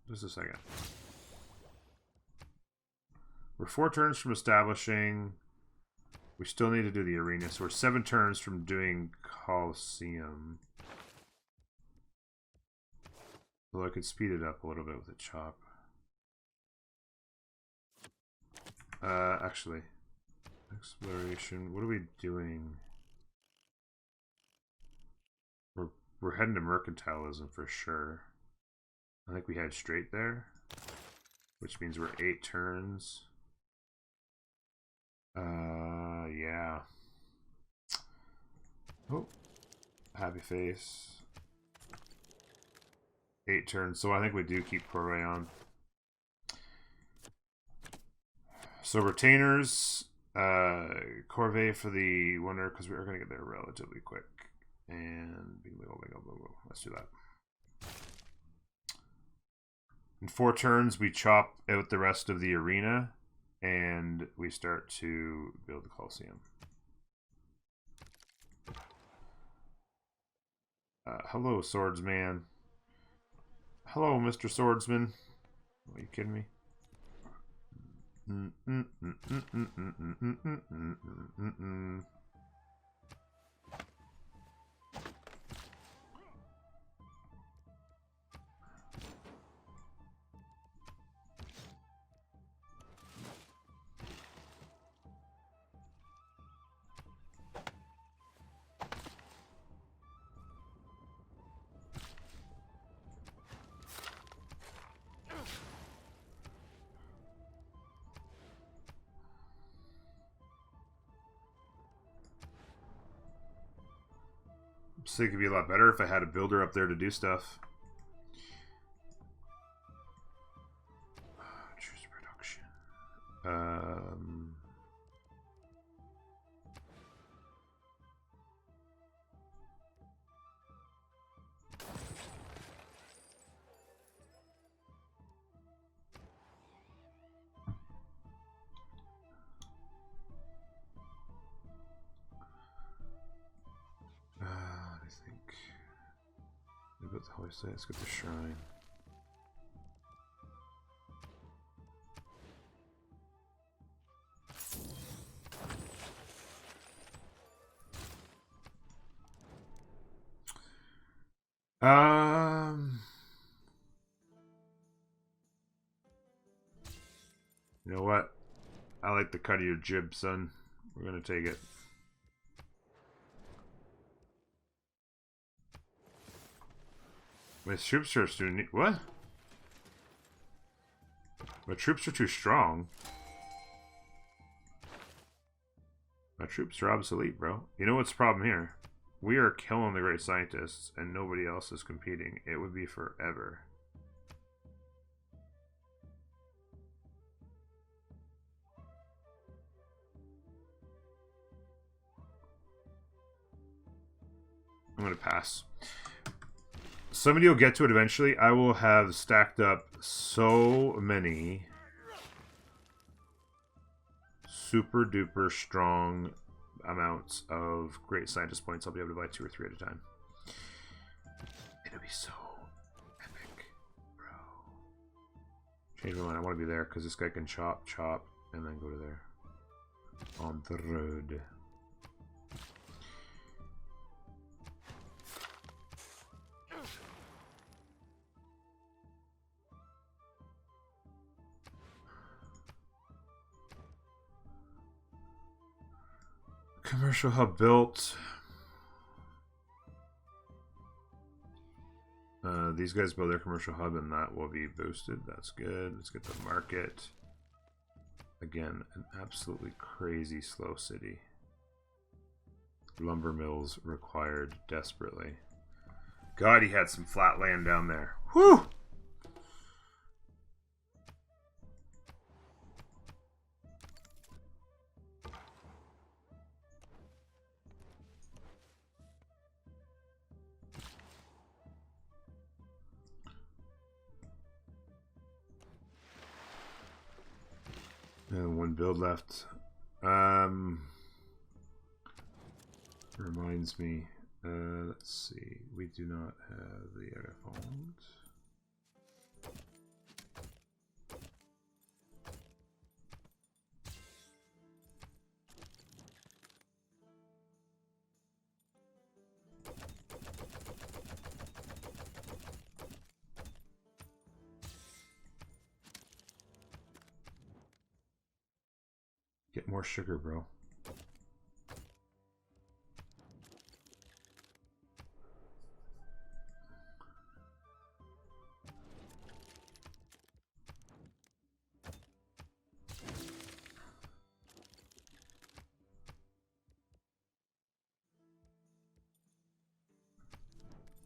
Just a second. We're 4 turns from establishing. We still need to do the arena, so we're 7 turns from doing Colosseum. Although I could speed it up a little bit with a chop. Actually, exploration. What are we doing? We're heading to mercantilism for sure. I think we head straight there, which means we're 8 turns. Yeah. Oh, happy face. 8 turns, so I think we do keep Corvée on. So retainers, Corvée for the wonder, because we're going to get there relatively quick. And bingo. Let's do that. In 4 turns, we chop out the rest of the arena, and we start to build the Colosseum. Hello, swordsman. Hello, Mr. Swordsman. Are you kidding me? So it could be a lot better if I had a builder up there to do stuff. Choose production. I think. Let's go to the holy site. Let's get the shrine. You know what? I like the cut of your jib, son. We're gonna take it. My troops are too what? My troops are too strong. My troops are obsolete, bro. You know what's the problem here? We are killing the great scientists, and nobody else is competing. It would be forever. I'm gonna pass. Somebody will get to it eventually. I will have stacked up so many super duper strong amounts of great scientist points. I'll be able to buy 2 or 3 at a time. It'll be so epic, bro. Change my mind. I want to be there because this guy can chop, and then go to there. On the road. Commercial hub built. These guys build their commercial hub and that will be boosted. That's good. Let's get the market. Again, an absolutely crazy slow city. Lumber mills required desperately. God, he had some flat land down there. Whew! And 1 build left. Reminds me. Let's see. We do not have the elephant. Get more sugar, bro.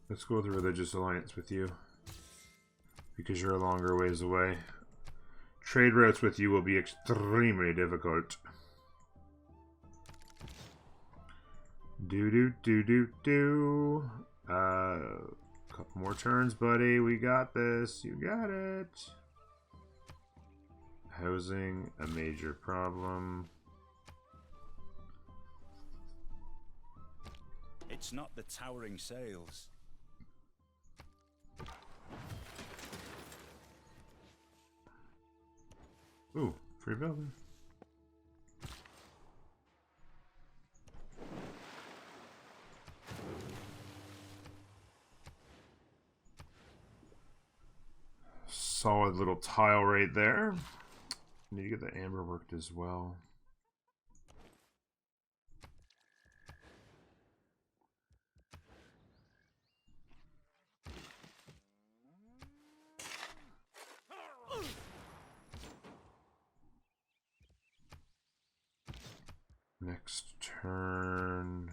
Let's go with a religious alliance with you. Because you're a longer ways away. Trade routes with you will be extremely difficult. Couple more turns, buddy. We got this. You got it. Housing, a major problem. It's not the towering sails. Ooh, Free building. Solid little tile right there. Need to get the amber worked as well. Next turn.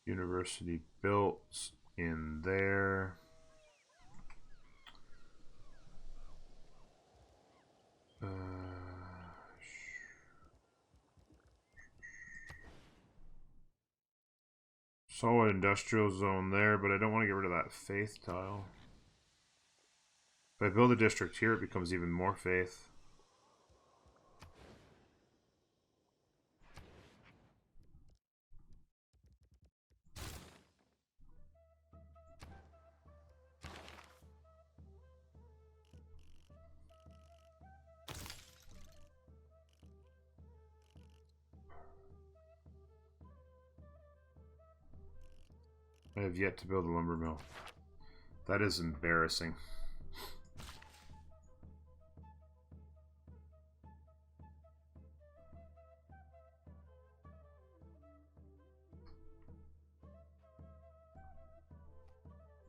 University built in there. Solid industrial zone there, but I don't want to get rid of that faith tile. If I build a district here, it becomes even more faith. I have yet to build a lumber mill. That is embarrassing.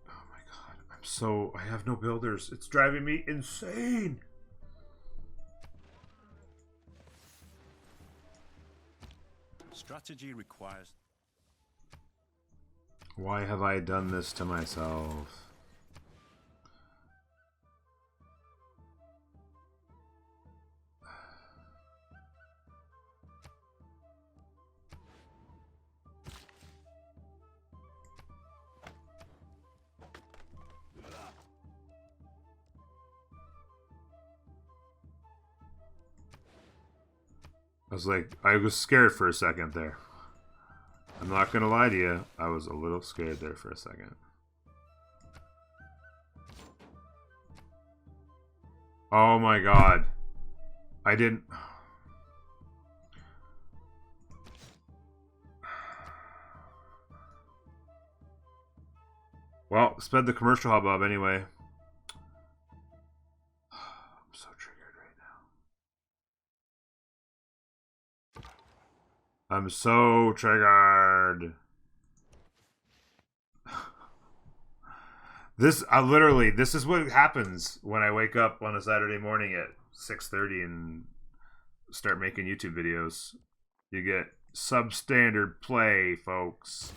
Oh my god, I have no builders. It's driving me insane. Strategy requires... Why have I done this to myself? I was scared for a second there. I'm not gonna lie to you, I was a little scared there for a second. Oh my god. I didn't... Well, sped the commercial hubbub anyway. I'm so triggered right now. I'm so triggered. This is what happens when I wake up on a Saturday morning at 6:30 and start making YouTube videos. You get substandard play, folks.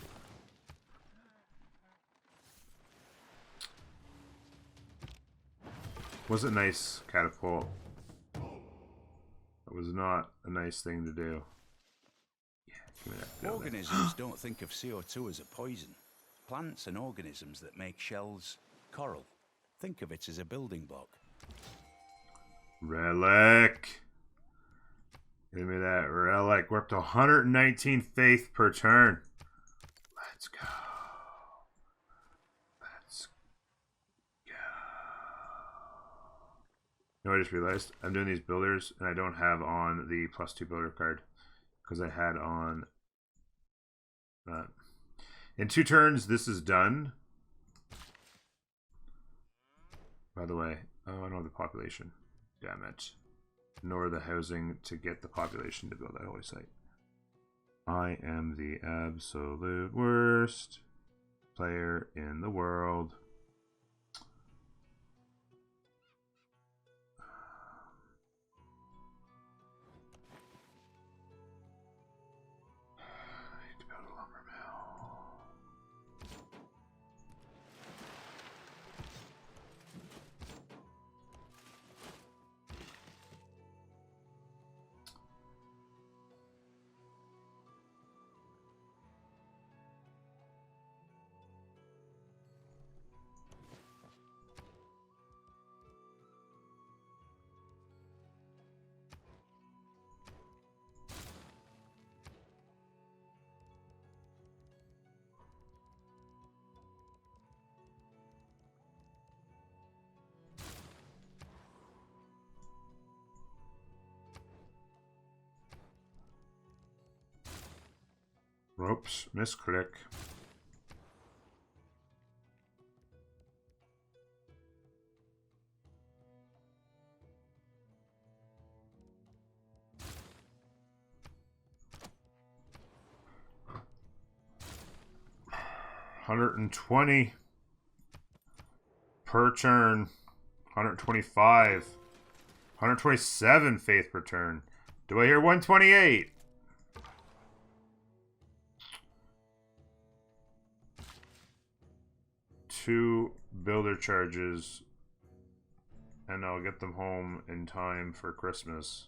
Was it nice, catapult? It was not a nice thing to do. Yeah, give me that building. Organisms don't think of CO2 as a poison. Plants and organisms that make shells, coral, think of it as a building block. Relic. Give me that relic. We're up to 119 faith per turn. Let's go. Let's go. You know, I just realized I'm doing these builders and I don't have on the +2 builder card because I had on that. In 2 turns, this is done. By the way, oh, I know the population. Damn it. Nor the housing to get the population to build that holy site. I am the absolute worst player in the world. I need to build a lumber mill. Oops, misclick. $120 per turn. 125. 127 faith per turn. Do I hear 128? Two builder charges, and I'll get them home in time for Christmas.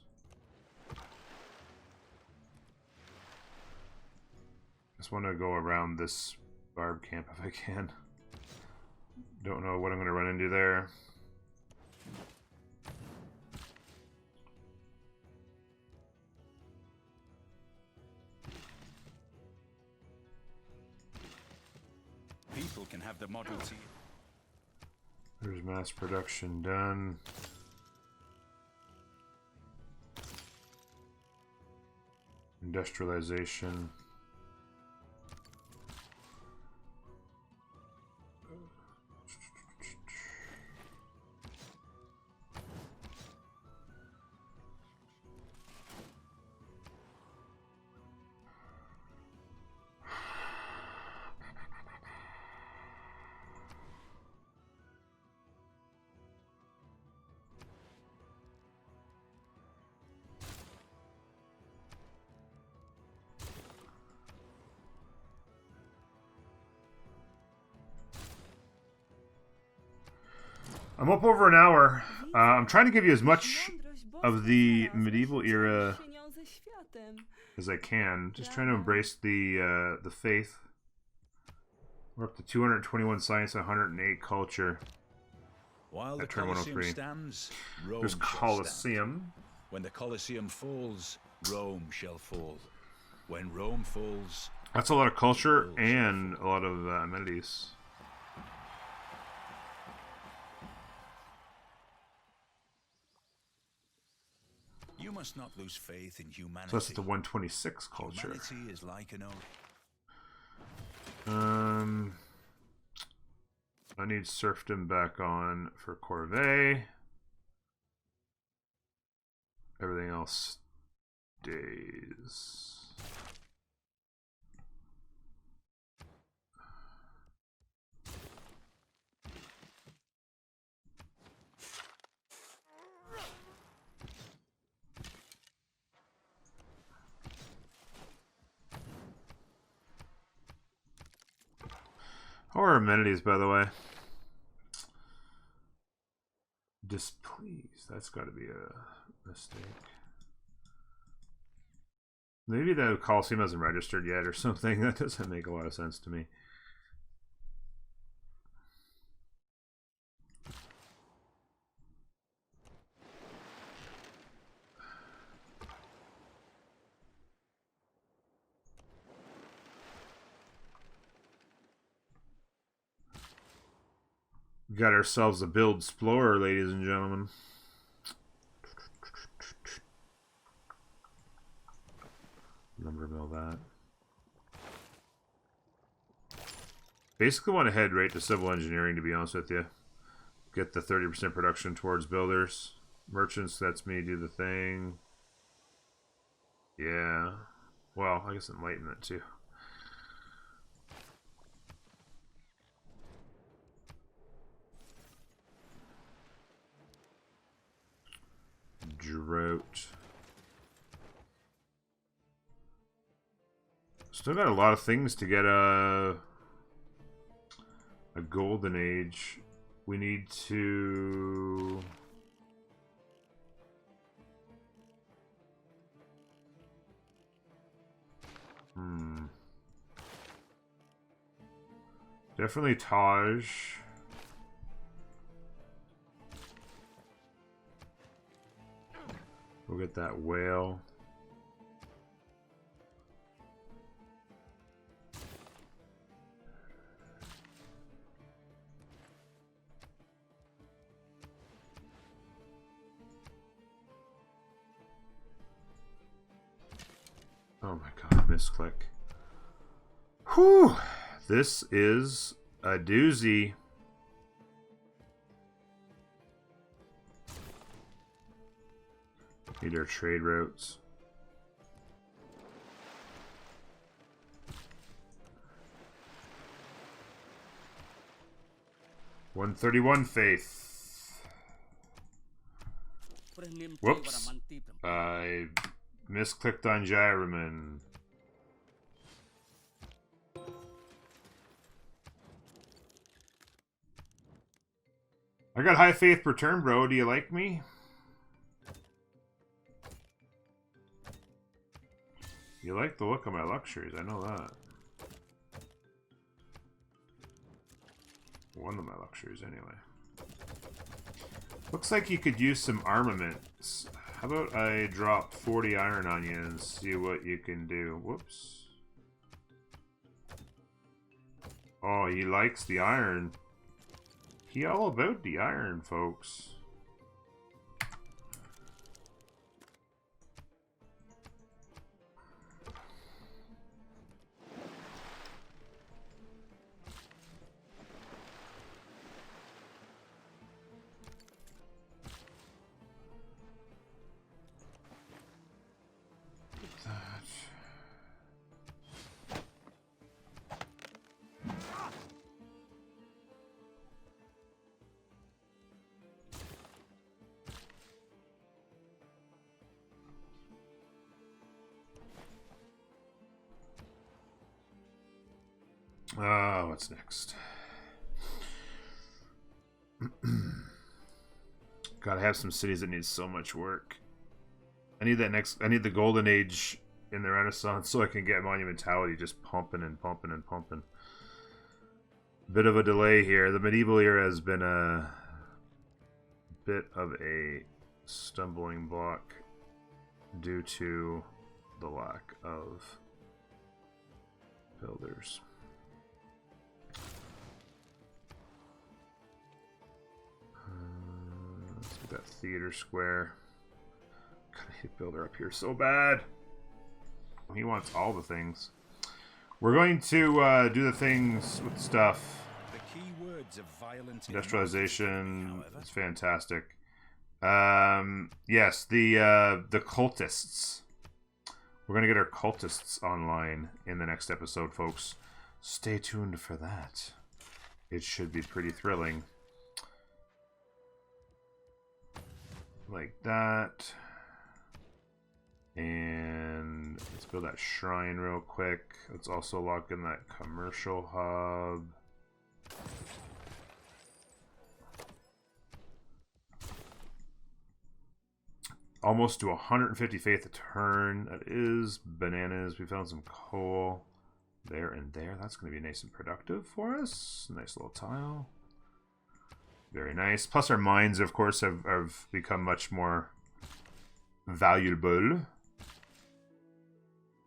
Just want to go around this barb camp if I can. Don't know what I'm going to run into there. People can have the Model T. There's mass production done. Industrialization. I'm up over an hour. I'm trying to give you as much of the medieval era as I can. Just trying to embrace the faith. We're up to 221 science, 108 culture. While the At turn 103. Colosseum stands, Rome There's shall Colosseum. stand. When the Colosseum falls, Rome shall fall. When Rome falls, That's a lot of culture and a lot of amenities. you must not lose faith in humanity. So that's at the 126 culture. Humanity is like an oak. I need serfdom back on for Corvée. Everything else stays. How are amenities, by the way? Displeased. That's got to be a mistake. Maybe the Coliseum hasn't registered yet or something. That doesn't make a lot of sense to me. Got ourselves a build explorer, ladies and gentlemen. Number mill that. Basically want to head right to civil engineering, to be honest with you. Get the 30% production towards builders. Merchants, that's me, do the thing. Yeah. Well, I guess enlightenment too. Drought. Still got a lot of things to get a golden age. We need to definitely Taj. We'll get that whale. Oh my god, misclick. Whew. This is a doozy. Need our trade routes. $131 faith. Whoops. I misclicked on Gyraman. I got high faith per turn, bro. Do you like me? You like the look of my luxuries, I know that. One of my luxuries, anyway. Looks like you could use some armaments. How about I drop 40 iron on you and see what you can do? Whoops. Oh, he likes the iron. He all about the iron, folks. What's next? Gotta have some cities that need so much work. I need that next. I need the golden age in the Renaissance so I can get monumentality just pumping and pumping and pumping. Bit of a delay here. The medieval era has been a bit of a stumbling block due to the lack of builders. Let's get that theater square. Gotta hit builder up here so bad. He wants all the things. We're going to do the things with stuff. The key words of violent Industrialization is fantastic. Yes, the cultists. We're gonna get our cultists online in the next episode, folks. Stay tuned for that. It should be pretty thrilling. Like that. And let's build that shrine real quick. Let's also lock in that commercial hub. Almost to 150 faith a turn. That is bananas. We found some coal there and there. That's going to be nice and productive for us. Nice little tile. Very nice. Plus our mines, of course, have become much more valuable.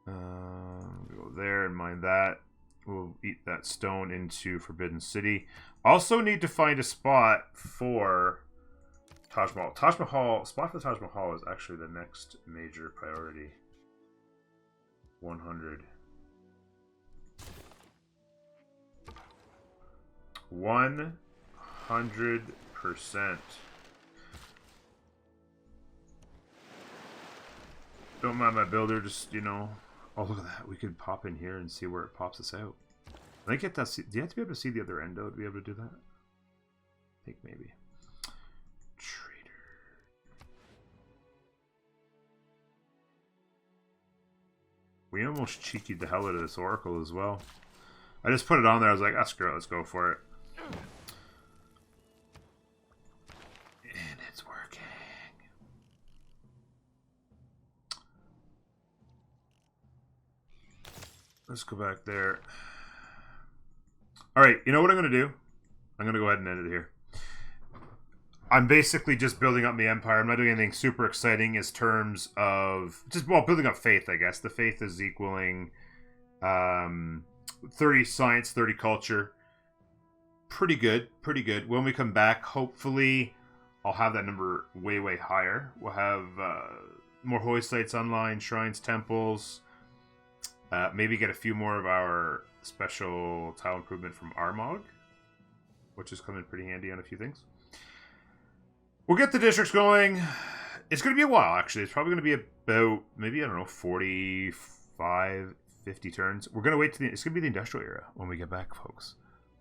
We'll go there and mine that. We'll eat that stone into Forbidden City. Also need to find a spot for Taj Mahal. Spot for the Taj Mahal is actually the next major priority. 100. 100%. Don't mind my builder, just, you know. Oh, look at that. We could pop in here and see where it pops us out. I think you have to, do you have to be able to see the other endo to be able to do that? I think maybe. Trader. We almost cheekied the hell out of this oracle as well. I just put it on there. I was like, ah, screw it. Let's go for it. And it's working. Let's go back there. Alright, you know what I'm going to do? I'm going to go ahead and end it here. I'm basically just building up my empire. I'm not doing anything super exciting as terms of... just, well, building up faith, I guess. The faith is equaling 30 science, 30 culture. Pretty good, pretty good. When we come back, hopefully, I'll have that number way, way higher. We'll have more holy sites online, shrines, temples. Maybe get a few more of our special tile improvement from Armog, which is coming pretty handy on a few things. We'll get the districts going. It's going to be a while, actually. It's probably going to be about, maybe, I don't know, 45, 50 turns. We're going to wait till it's going to be the industrial era when we get back, folks.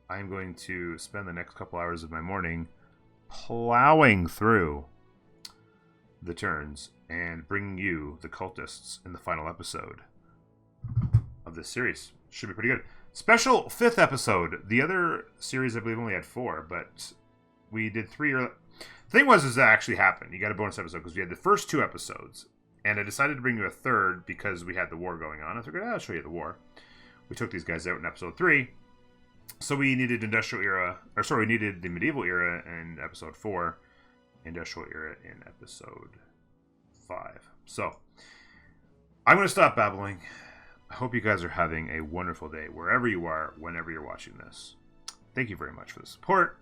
I'm going to spend the next couple hours of my morning plowing through the turns and bringing you, the cultists, in the final episode of this series. Should be pretty good. Special 5th episode. The other series, I believe, only had 4, but we did 3 early. The thing was, that actually happened. You got a bonus episode because we had the first 2 episodes, and I decided to bring you a 3rd because we had the war going on. I figured, I'll show you the war. We took these guys out in episode 3, so we needed industrial era, we needed the medieval era in episode 4, industrial era in episode 5. So I'm going to stop babbling. I hope you guys are having a wonderful day wherever you are, whenever you're watching this. Thank you very much for the support,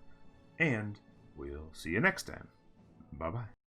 and we'll see you next time. Bye-bye.